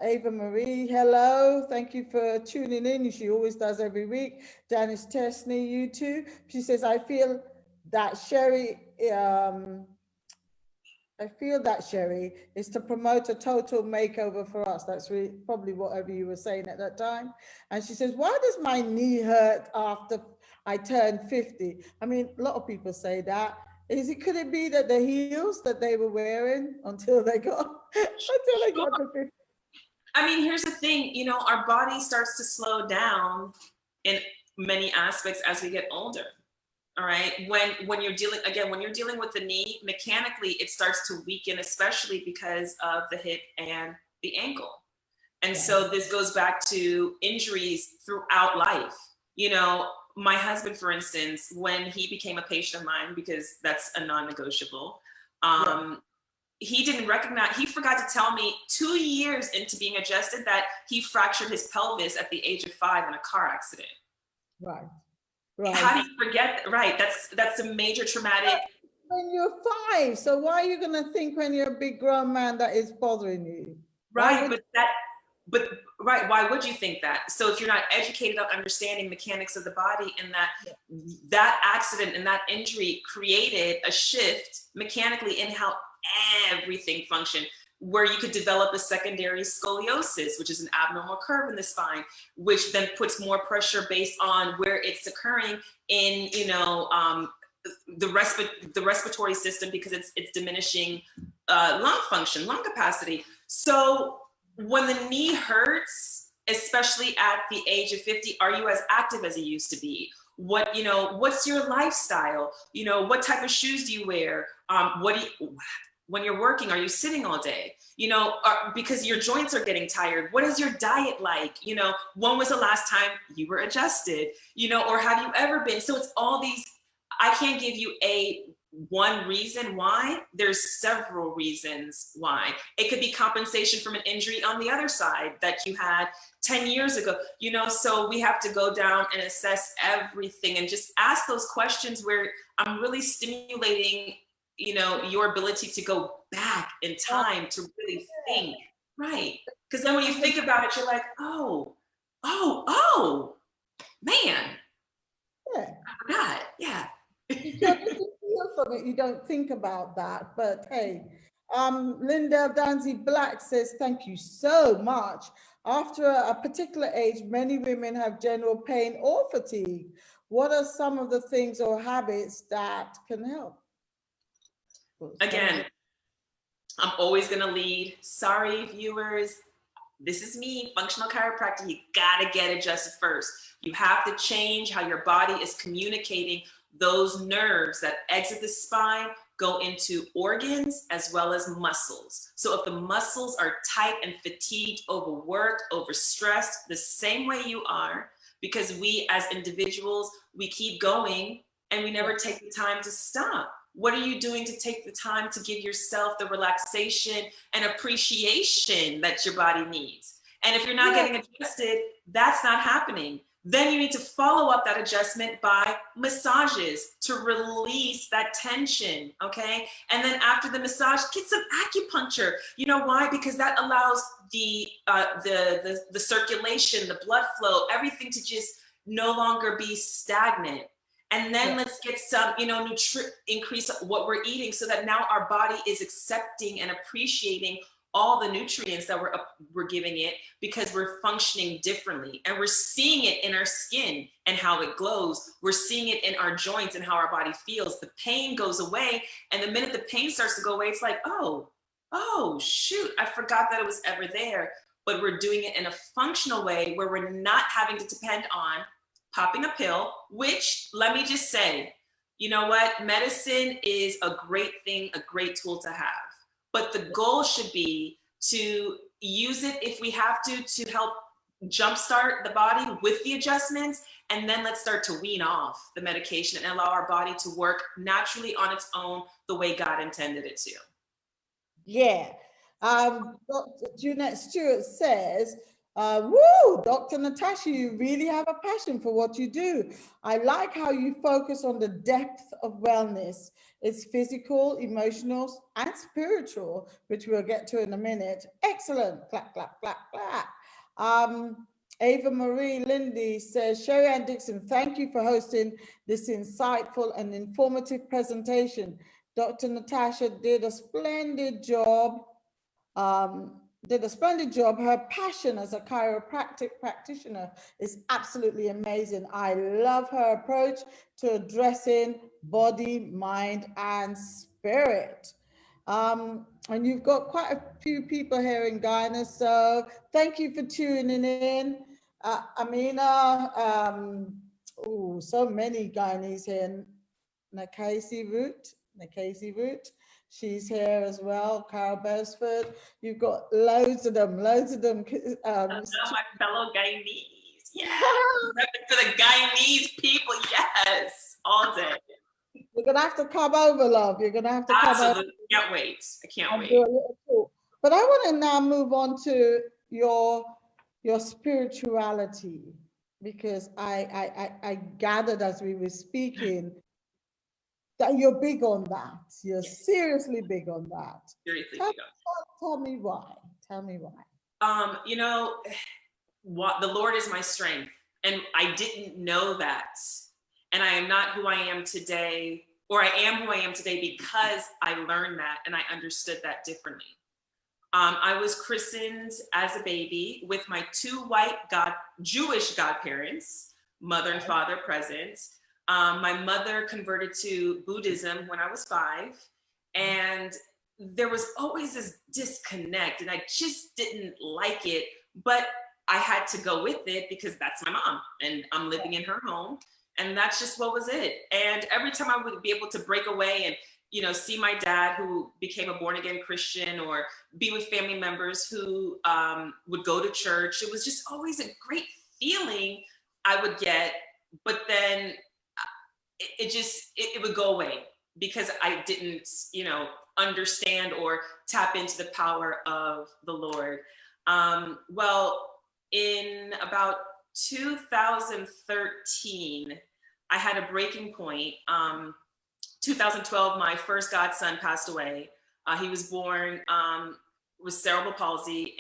Speaker 1: Ava Marie, hello. Thank you for tuning in. She always does every week. Janice Tesney, you too. She says, I feel that Sherry I feel that, Sherry, is to promote a total makeover for us. That's really probably whatever you were saying at that time. And she says, why does my knee hurt after I turn 50? I mean, a lot of people say that. Could it be that the heels that they were wearing until they got to 50?
Speaker 2: I mean, here's the thing, you know, our body starts to slow down in many aspects as we get older. All right. When you're dealing with the knee, mechanically, it starts to weaken, especially because of the hip and the ankle. And so this goes back to injuries throughout life. You know, my husband, for instance, when he became a patient of mine, because that's a non-negotiable, he didn't recognize, he forgot to tell me 2 years into being adjusted that he fractured his pelvis at the age of 5 in a car accident.
Speaker 1: Right. Right.
Speaker 2: How do you forget? Right. That's a major traumatic.
Speaker 1: When you're 5, so why are you going to think when you're a big grown man that is bothering you?
Speaker 2: Right. Why would you think that? So if you're not educated on understanding mechanics of the body, and that accident and that injury created a shift mechanically in how everything functioned, where you could develop a secondary scoliosis, which is an abnormal curve in the spine, which then puts more pressure based on where it's occurring in, you know, the respiratory system, because it's diminishing lung function, lung capacity. So when the knee hurts, especially at the age of 50, are you as active as you used to be? What's your lifestyle? You know, what type of shoes do you wear? When you're working, are you sitting all day? You know, because your joints are getting tired. What is your diet like? You know, when was the last time you were adjusted? You know, or have you ever been? So it's all these, I can't give you one reason why. There's several reasons why. It could be compensation from an injury on the other side that you had 10 years ago, you know, so we have to go down and assess everything and just ask those questions where I'm really stimulating, you know, your ability to go back in time to really think, right? Because then when you think about it, you're like, oh, man, I forgot,
Speaker 1: From it, you don't think about that, but hey, Linda Danzy Black says, thank you so much. After a particular age, many women have general pain or fatigue. What are some of the things or habits that can help?
Speaker 2: Again, I'm always going to lead. Sorry, viewers. This is me, functional chiropractor. You got to get adjusted first. You have to change how your body is communicating. Those nerves that exit the spine go into organs as well as muscles. So if the muscles are tight and fatigued, overworked, overstressed, the same way you are, because we as individuals, we keep going and we never take the time to stop. What are you doing to take the time to give yourself the relaxation and appreciation that your body needs? And if you're not getting adjusted, that's not happening. Then you need to follow up that adjustment by massages to release that tension, okay? And then after the massage, get some acupuncture. You know why? Because that allows the circulation, the blood flow, everything to just no longer be stagnant. And then let's get some, you know, increase what we're eating so that now our body is accepting and appreciating all the nutrients that we're giving it, because we're functioning differently, and we're seeing it in our skin and how it glows. We're seeing it in our joints and how our body feels. The pain goes away, and the minute the pain starts to go away, it's like, oh shoot, I forgot that it was ever there. But we're doing it in a functional way where we're not having to depend on popping a pill, which, let me just say, you know what? Medicine is a great thing, a great tool to have. But the goal should be to use it if we have to help jumpstart the body with the adjustments. And then let's start to wean off the medication and allow our body to work naturally on its own the way God intended it to.
Speaker 1: Yeah. Dr. Jeanette Stewart says, woo, Dr. Natasha, you really have a passion for what you do. I like how you focus on the depth of wellness. It's physical, emotional, and spiritual, which we'll get to in a minute. Excellent. Clap, clap, clap, clap. Ava Marie Lindy says, Sherry and Dixon, thank you for hosting this insightful and informative presentation. Dr. Natasha did a splendid job. Her passion as a chiropractic practitioner is absolutely amazing. I love her approach to addressing body, mind, and spirit. And you've got quite a few people here in Ghana, so thank you for tuning in. Amina, so many Guyanese here. Nakasi Root. She's here as well. Carol Beresford. You've got loads of them.
Speaker 2: Hello, my fellow Guyanese. Yes. For the Guyanese people. Yes. All day.
Speaker 1: You're going to have to come over, love. You're going to have to come over.
Speaker 2: Absolutely. Can't wait. I can't wait.
Speaker 1: Do a little talk. But I want to now move on to your spirituality, because I gathered as we were speaking that you're big on that. You're seriously big on that.
Speaker 2: Seriously
Speaker 1: tell me why.
Speaker 2: You know, what the Lord is my strength, and I didn't know that, and I am not who I am today, or I am who I am today because I learned that and I understood that differently. I was christened as a baby with my two white Jewish godparents, mother and father present. My mother converted to Buddhism when I was 5, and there was always this disconnect, and I just didn't like it, but I had to go with it because that's my mom, and I'm living in her home, and that's just what was it. And every time I would be able to break away and, you know, see my dad who became a born-again Christian, or be with family members who would go to church, it was just always a great feeling I would get, but then it would go away because I didn't, you know, understand or tap into the power of the Lord. Well, in about 2013, I had a breaking point. 2012, my first godson passed away. He was born with cerebral palsy,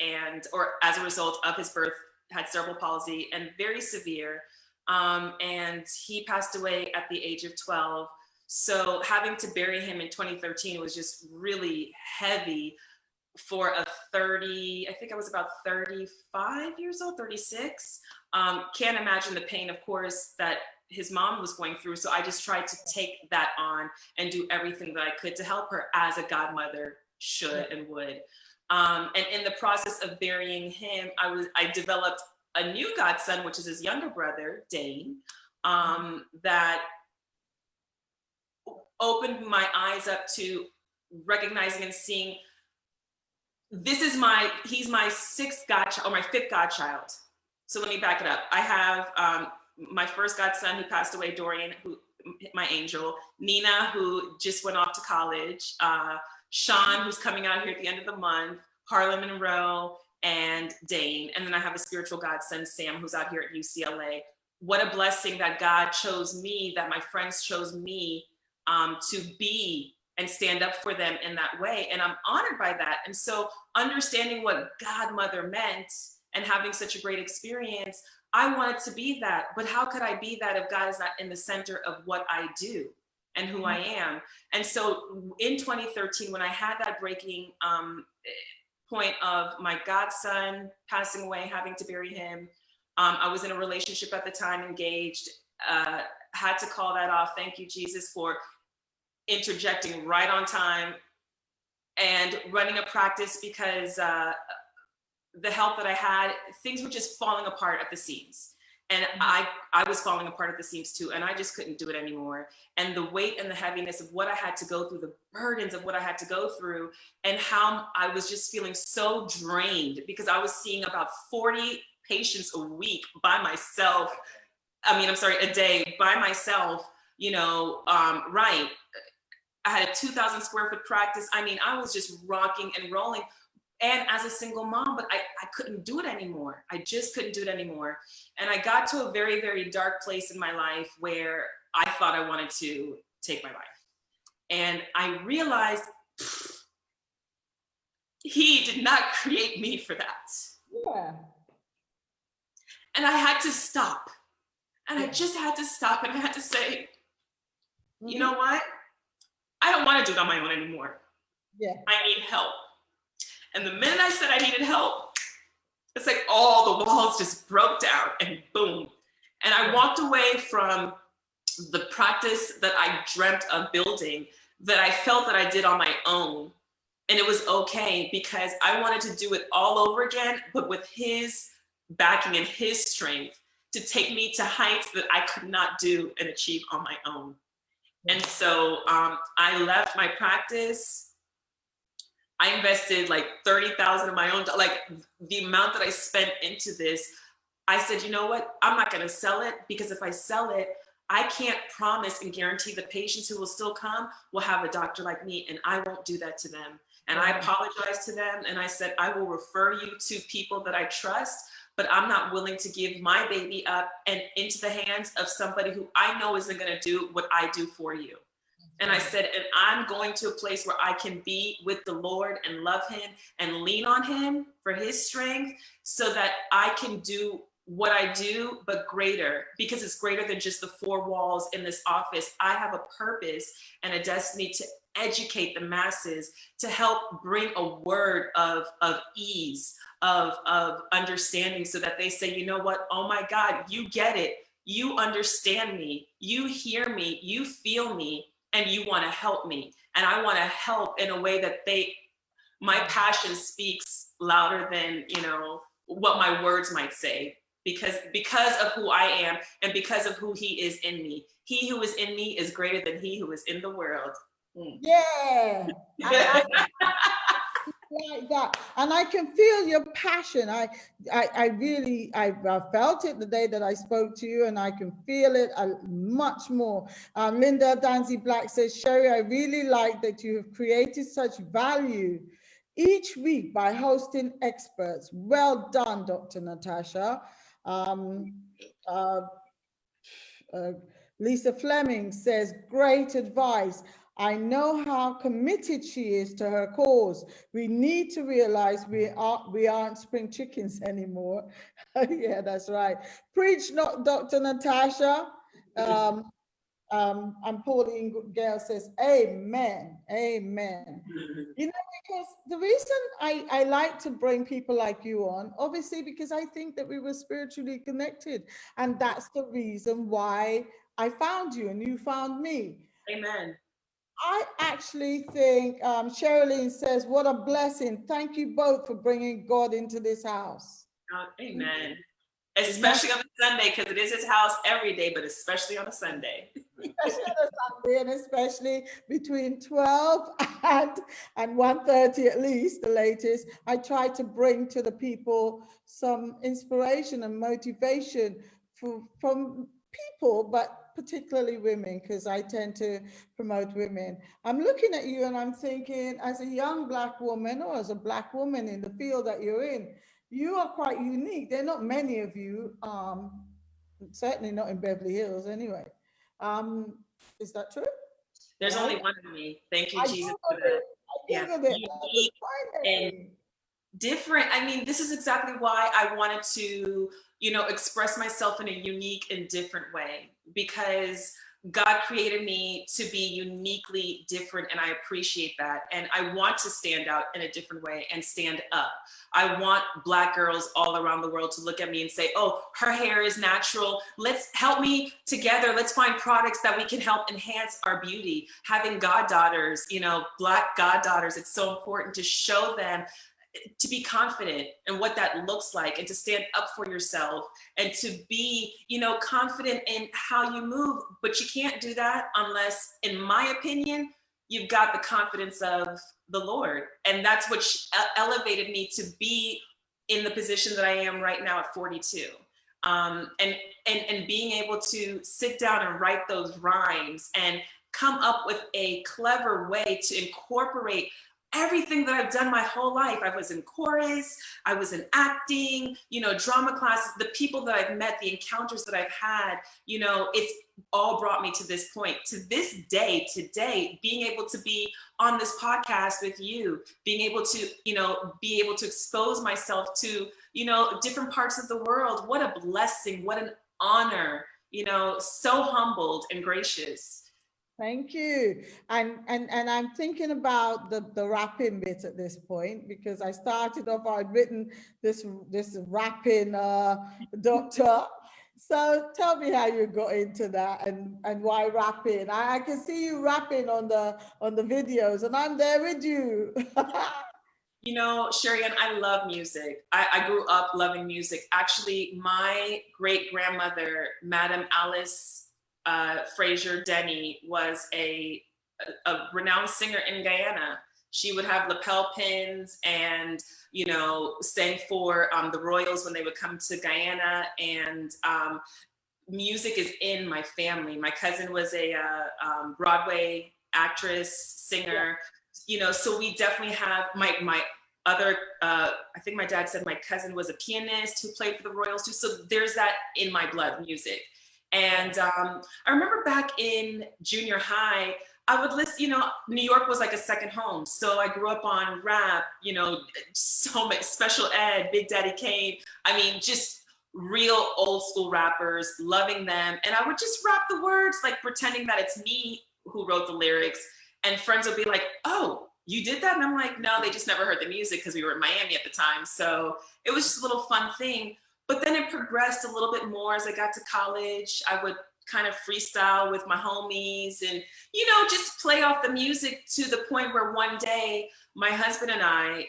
Speaker 2: or as a result of his birth, had cerebral palsy, and very severe. And he passed away at the age of 12. So having to bury him in 2013 was just really heavy for a 30, I think I was about 35 years old, 36. Can't imagine the pain, of course, that his mom was going through. So I just tried to take that on and do everything that I could to help her, as a godmother should and would. And in the process of burying him, I developed a new godson, which is his younger brother, Dane, that opened my eyes up to recognizing and seeing he's my 6th godchild, or my 5th godchild. So let me back it up. I have my first godson who passed away, Dorian, my angel, Nina, who just went off to college, Sean, who's coming out here at the end of the month, Harlan Monroe, and Dane. And then I have a spiritual godson, Sam, who's out here at UCLA. What a blessing that God chose me, that my friends chose me to be and stand up for them in that way. And I'm honored by that. And so understanding what godmother meant and having such a great experience, I wanted to be that. But how could I be that if God is not in the center of what I do and who I am? And so in 2013, when I had that breaking point of my godson passing away, having to bury him, I was in a relationship at the time, engaged, had to call that off. Thank you, Jesus, for interjecting right on time and running a practice, because the help that I had, things were just falling apart at the seams. And I was falling apart at the seams too, and I just couldn't do it anymore. And the weight and the heaviness of what I had to go through, the burdens of what I had to go through, and how I was just feeling so drained, because I was seeing about 40 patients a week by myself. A day by myself, right. I had a 2,000 square foot practice. I was just rocking and rolling. And as a single mom, but I couldn't do it anymore. I just couldn't do it anymore. And I got to a very, very dark place in my life where I thought I wanted to take my life. And I realized he did not create me for that.
Speaker 1: Yeah.
Speaker 2: And I had to stop. And I just had to stop, and I had to say, you know what? I I don't want to do it on my own anymore.
Speaker 1: Yeah.
Speaker 2: I need help. And the minute I said I needed help, it's like all the walls just broke down and boom. And I walked away from the practice that I dreamt of building, that I felt that I did on my own. And it was okay because I wanted to do it all over again, but with his backing and his strength to take me to heights that I could not do and achieve on my own. And so I left my practice. I invested like 30,000 of my own, like the amount that I spent into this. I said, you know what? I'm not going to sell it, because if I sell it, I can't promise and guarantee the patients who will still come will have a doctor like me, and I won't do that to them. And I apologized to them, and I said, I will refer you to people that I trust, but I'm not willing to give my baby up and into the hands of somebody who I know isn't going to do what I do for you. And I said, and I'm going to a place where I can be with the Lord and love him and lean on him for his strength, so that I can do what I do, but greater, because it's greater than just the four walls in this office. I have a purpose and a destiny to educate the masses, to help bring a word of ease, of understanding, so that they say, you know what? Oh my God, you get it. You understand me. You hear me. You feel me. And you want to help me. And I want to help in a way that my passion speaks louder than, what my words might say, because of who I am and because of who he is in me. He who is in me is greater than he who is in the world.
Speaker 1: Yeah. Like that, and I can feel your passion. I felt it the day that I spoke to you, and I can feel it much more. Linda Danzy Black says, Sherry, I really like that you have created such value each week by hosting experts. Well done, Dr. Natasha. Lisa Fleming says, great advice. I know how committed she is to her cause. We need to realize we aren't spring chickens anymore. Yeah, that's right. Preach, not Dr. Natasha. And Pauline Gale says, amen, amen. Because the reason I like to bring people like you on, obviously, because I think that we were spiritually connected. And that's the reason why I found you and you found me.
Speaker 2: Amen.
Speaker 1: I actually think, Sherilyn says, what a blessing. Thank you both for bringing God into this house.
Speaker 2: Amen. Especially on a Sunday, because it is his house every day, but especially on a Sunday.
Speaker 1: Especially on a Sunday, and especially between 12 and 1:30 at least, the latest. I try to bring to the people some inspiration and motivation from people, but particularly women, because I tend to promote women. I'm looking at you and I'm thinking, as a young Black woman, or as a Black woman in the field that you're in, you are quite unique. There are not many of you, certainly not in Beverly Hills anyway. Is that true?
Speaker 2: There's only one of me. Thank you, Jesus, for that. Unique and different. I mean, this is exactly why I wanted to, express myself in a unique and different way, because God created me to be uniquely different, and I appreciate that. And I want to stand out in a different way and stand up. I want Black girls all around the world to look at me and say, oh, her hair is natural. Let's help me together. Let's find products that we can help enhance our beauty. Having goddaughters, Black goddaughters, it's so important to show them to be confident in what that looks like, and to stand up for yourself, and to be, confident in how you move. But you can't do that unless, in my opinion, you've got the confidence of the Lord. And that's what elevated me to be in the position that I am right now at 42. And being able to sit down and write those rhymes and come up with a clever way to incorporate everything that I've done my whole life. I was in chorus, I was in acting, drama classes, the people that I've met, the encounters that I've had, it's all brought me to this point. To this day, today, being able to be on this podcast with you, being able to, expose myself to, different parts of the world. What a blessing, what an honor, so humbled and gracious.
Speaker 1: Thank you. And I'm thinking about the rapping bit at this point because I started off, I'd written this rapping doctor. So tell me how you got into that and why rapping. I can see you rapping on the videos and I'm there with you.
Speaker 2: You know, Sherry Ann, I love music. I grew up loving music. Actually, my great grandmother, Madam Alice Fraser Denny, was a renowned singer in Guyana. She would have lapel pins and, you know, sang for the Royals when they would come to Guyana. And music is in my family. My cousin was a Broadway actress, singer, you know, so we definitely have my other, I think my dad said my cousin was a pianist who played for the Royals too. So there's that in my blood, music. And I remember back in junior high, I would listen, you know, New York was like a second home. So I grew up on rap, you know, so much Special Ed, Big Daddy Kane. I mean, just real old school rappers, loving them. And I would just rap the words, like pretending that it's me who wrote the lyrics. And friends would be like, oh, you did that? And I'm like, no, they just never heard the music because we were in Miami at the time. So it was just a little fun thing. But then it progressed a little bit more as I got to college. I would kind of freestyle with my homies and, you know, just play off the music to the point where one day my husband and I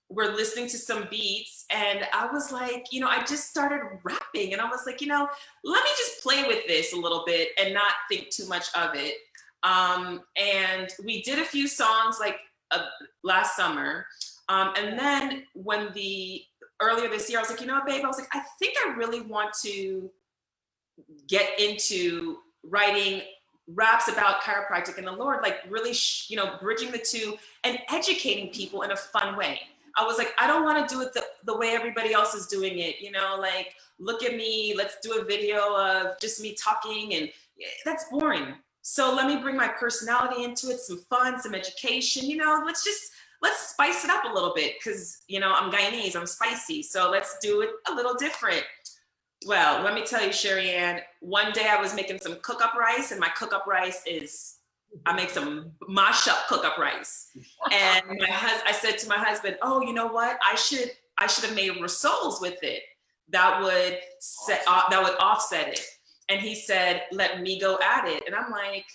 Speaker 2: were listening to some beats and I was like, you know, I just started rapping and I was like, you know, let me just play with this a little bit and not think too much of it. And we did a few songs like last summer. And then earlier this year, I was like, you know what, babe? I was like, I think I really want to get into writing raps about chiropractic and the Lord, like really, you know, bridging the two and educating people in a fun way. I was like, I don't want to do it the way everybody else is doing it. You know, like, look at me, let's do a video of just me talking and that's boring. So let me bring my personality into it, some fun, some education, you know, let's spice it up a little bit because, you know, I'm Guyanese, I'm spicy. So let's do it a little different. Well, let me tell you, Sherry Ann, one day I was making some cook-up rice and my cook-up rice is, I make some mash up cook-up rice. And I said to my husband, oh, you know what? I should have made rissoles with it. That would offset it. And he said, let me go at it. And I'm like,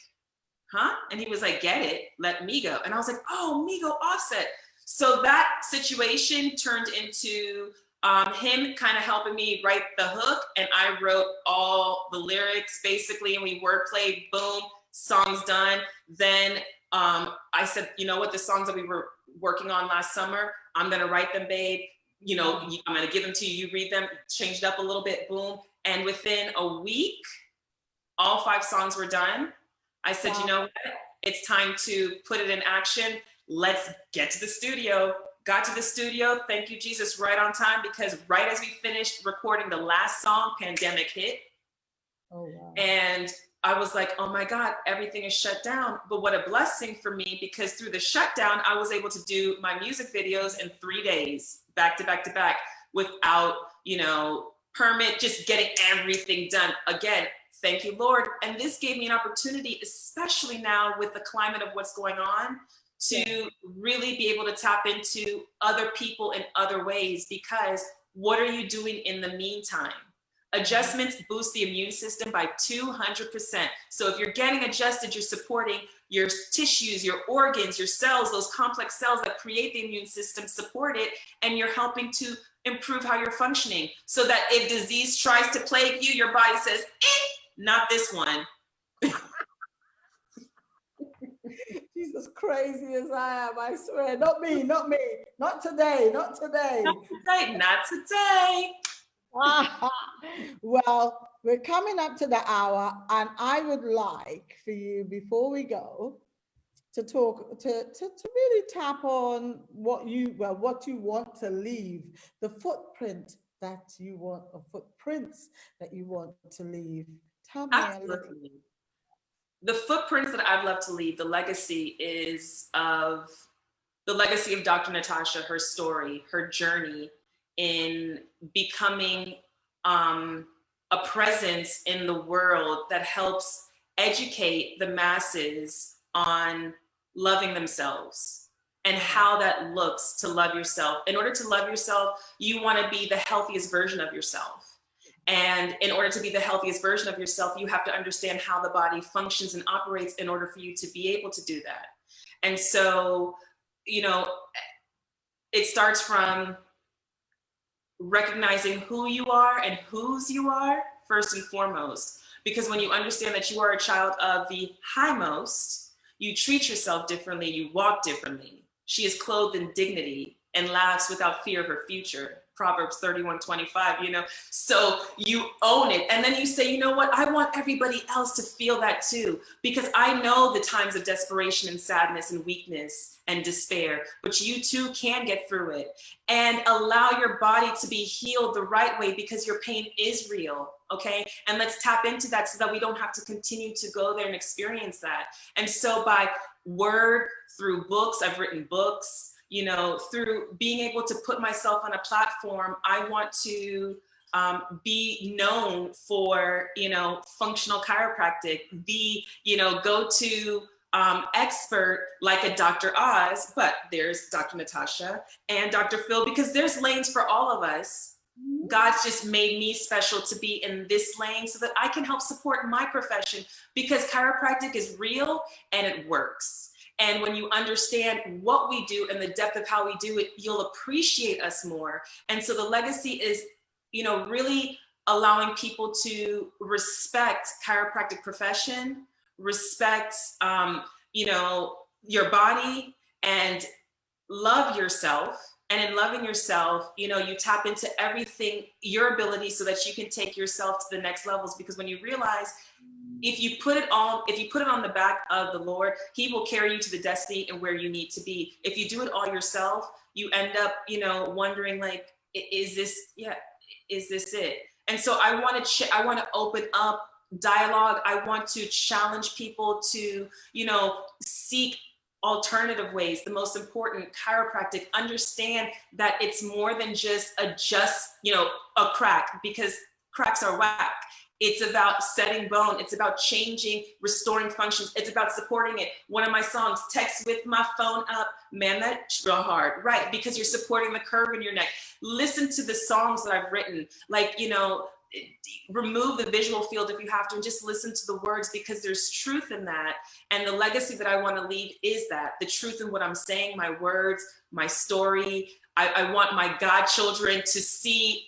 Speaker 2: huh? And he was like, get it, let me go. And I was like, oh, me go offset. So that situation turned into him kind of helping me write the hook. And I wrote all the lyrics basically, and we wordplayed, boom, song's done. Then I said, you know what, the songs that we were working on last summer, I'm gonna write them, babe. You know, I'm gonna give them to you, you read them, change it up a little bit, boom. And within a week, all 5 songs were done. I said, you know what? It's time to put it in action. Let's get to the studio. Got to the studio, thank you, Jesus, right on time, because right as we finished recording the last song, pandemic hit. Oh, wow. And I was like, oh my God, everything is shut down. But what a blessing for me, because through the shutdown, I was able to do my music videos in 3 days, back to back to back, without, you know, permit, just getting everything done. Again, thank you, Lord. And this gave me an opportunity, especially now with the climate of what's going on, to really be able to tap into other people in other ways, because what are you doing in the meantime? Adjustments boost the immune system by 200%. So if you're getting adjusted, you're supporting your tissues, your organs, your cells, those complex cells that create the immune system, support it, and you're helping to improve how you're functioning, so that if disease tries to plague you, your body says, not this one.
Speaker 1: Jesus, crazy as I am, I swear. Not me, not me. Not today, not today.
Speaker 2: Not today, not today.
Speaker 1: Well, we're coming up to the hour, and I would like for you, before we go, to talk, to really tap on what you want to leave, the footprint that you want, or footprints that you want to leave. Tell me a little.
Speaker 2: The footprints that I'd love to leave, the legacy of Dr. Natasha, her story, her journey in becoming a presence in the world that helps educate the masses on loving themselves and how that looks to love yourself. In order to love yourself, you want to be the healthiest version of yourself. And in order to be the healthiest version of yourself, you have to understand how the body functions and operates in order for you to be able to do that. And so, you know, it starts from recognizing who you are and whose you are, first and foremost. Because when you understand that you are a child of the highmost, you treat yourself differently, you walk differently. She is clothed in dignity and laughs without fear of her future. Proverbs 31:25, you know, so you own it. And then you say, you know what, I want everybody else to feel that too, because I know the times of desperation and sadness and weakness and despair, but you too can get through it and allow your body to be healed the right way, because your pain is real. Okay. And let's tap into that so that we don't have to continue to go there and experience that. And so by word, through books, I've written books, you know, through being able to put myself on a platform, I want to be known for, you know, functional chiropractic, be, you know, go to expert like a Dr. Oz, but there's Dr. Natasha and Dr. Phil, because there's lanes for all of us. God's just made me special to be in this lane so that I can help support my profession, because chiropractic is real and it works. And when you understand what we do and the depth of how we do it, you'll appreciate us more. And so the legacy is, you know, really allowing people to respect chiropractic profession, respect, you know, your body, and love yourself. And in loving yourself, you know, you tap into everything, your ability, so that you can take yourself to the next levels. Because when you realize, if you put it on the back of the Lord, he will carry you to the destiny and where you need to be. If you do it all yourself, you end up, you know, wondering like, is this it? And so I want to open up dialogue. I want to challenge people to, you know, seek alternative ways. The most important, chiropractic, understand that it's more than just you know, a crack, because cracks are whack. It's about setting bone. It's about changing, restoring functions. It's about supporting it. One of my songs, Text with My Phone Up, man, that's real hard, right? Because you're supporting the curve in your neck. Listen to the songs that I've written, like, you know, remove the visual field if you have to, and just listen to the words, because there's truth in that. And the legacy that I want to leave is that, the truth in what I'm saying, my words, my story. I want my godchildren to see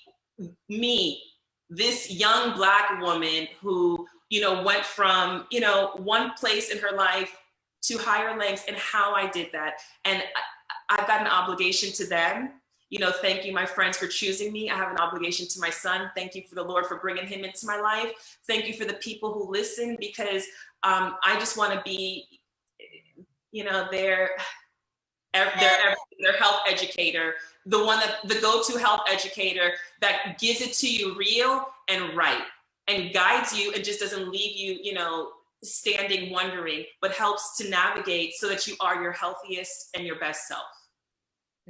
Speaker 2: me, this young Black woman who, you know, went from, you know, one place in her life to higher lengths, and how I did that. And I've got an obligation to them. You know, thank you, my friends, for choosing me. I have an obligation to my son. Thank you for the Lord for bringing him into my life. Thank you for the people who listen, because I just want to be, you know, their health educator, the go-to health educator that gives it to you real and right, and guides you, and just doesn't leave you, you know, standing wondering, but helps to navigate so that you are your healthiest and your best self.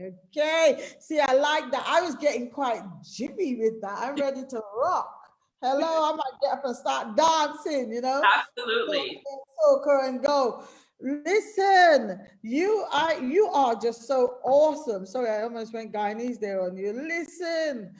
Speaker 1: Okay, see, I like that. I was getting quite jimmy with that. I'm ready to rock. Hello, I might get up and start dancing, you know?
Speaker 2: Absolutely.
Speaker 1: Soca and go. Listen, you are just so awesome. Sorry, I almost went Guyanese there on you. Listen.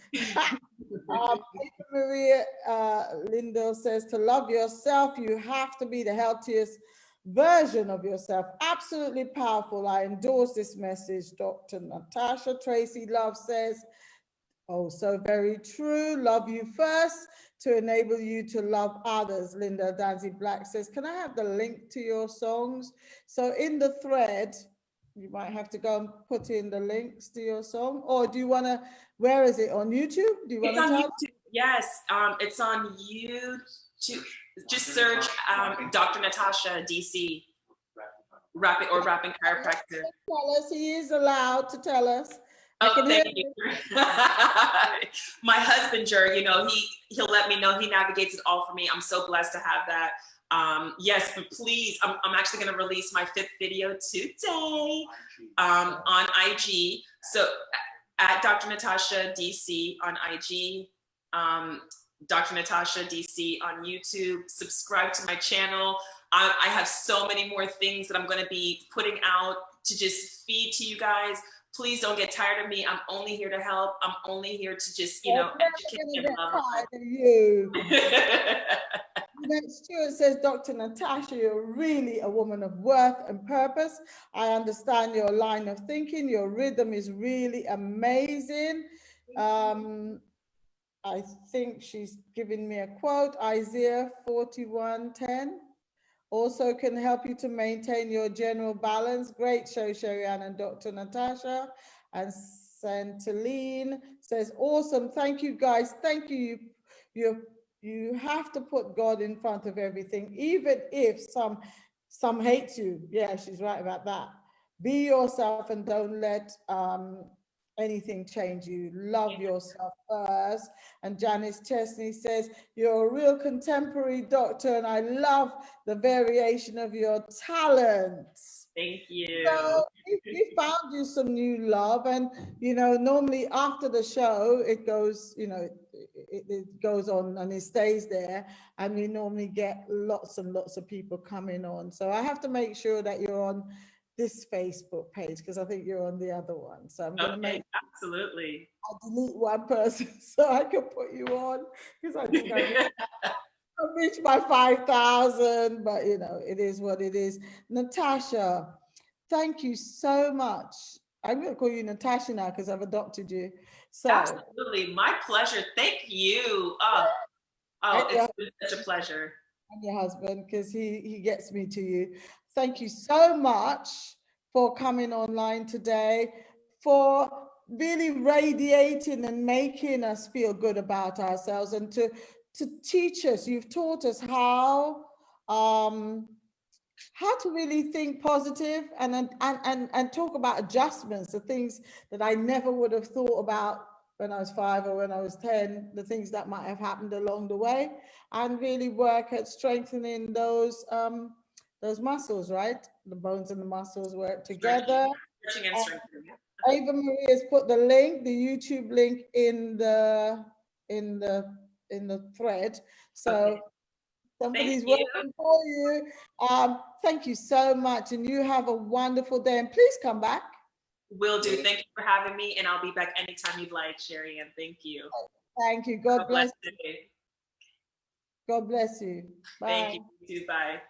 Speaker 1: Maria Lindo says, to love yourself, you have to be the healthiest version of yourself. Absolutely powerful. I endorse this message. Dr. Natasha Tracy Love says, oh, so very true. Love you first to enable you to love others. Linda Danzy Black says, can I have the link to your songs? So in the thread, you might have to go and put in the links to your song, or do you want to, where is it, on YouTube? Do you want to tell us?
Speaker 2: Yes, it's on YouTube. Just search Dr. Natasha DC, rapping chiropractor.
Speaker 1: Tell us, he is allowed to tell us.
Speaker 2: Oh, thank you. My husband, you know, he'll let me know. He navigates it all for me. I'm so blessed to have that. Yes, but please, I'm actually going to release my 5th video today on IG. So at Dr. Natasha DC on IG. Dr. Natasha DC on YouTube. Subscribe to my channel. I have so many more things that I'm going to be putting out to just feed to you guys. Please don't get tired of me. I'm only here to help. I'm only here to just, educate and love.
Speaker 1: Tired of you. Next to it says, Dr. Natasha, you're really a woman of worth and purpose. I understand your line of thinking. Your rhythm is really amazing. I think she's giving me a quote, Isaiah 41:10. Also can help you to maintain your general balance. Great show, Sherry-Ann and Dr. Natasha. And Santaline says, awesome. Thank you, guys. Thank you. You have to put God in front of everything, even if some hate you. Yeah, she's right about that. Be yourself and don't let anything change you. Love yourself first. And Janice Chesney says, you're a real contemporary doctor, and I love the variation of your talents.
Speaker 2: Thank you.
Speaker 1: So we found you some new love, and normally after the show it goes, it goes on and it stays there, and we normally get lots and lots of people coming on. So I have to make sure that you're on this Facebook page, because I think you're on the other one. So I'm going to make
Speaker 2: absolutely.
Speaker 1: I'll delete one person so I can put you on, because I think I reached my 5,000, but it is what it is. Natasha, thank you so much. I'm going to call you Natasha now because I've adopted you. So
Speaker 2: absolutely, my pleasure. Thank you. It's been such a pleasure.
Speaker 1: And your husband, because he gets me to you. Thank you so much for coming online today, for really radiating and making us feel good about ourselves, and to teach us. You've taught us how to really think positive and talk about adjustments, the things that I never would have thought about when I was 5 or when I was 10, the things that might have happened along the way, and really work at strengthening those muscles, right? The bones and the muscles work together.
Speaker 2: Stretching and strengthening.
Speaker 1: Ava Marie has put the link, the YouTube link in the thread. So somebody's working for you. Thank you so much, and you have a wonderful day. And please come back.
Speaker 2: Will do. Thank you for having me, and I'll be back anytime you'd like, Sherry. And thank you.
Speaker 1: Thank you. God bless you. God bless you. Bye.
Speaker 2: Thank you. Bye.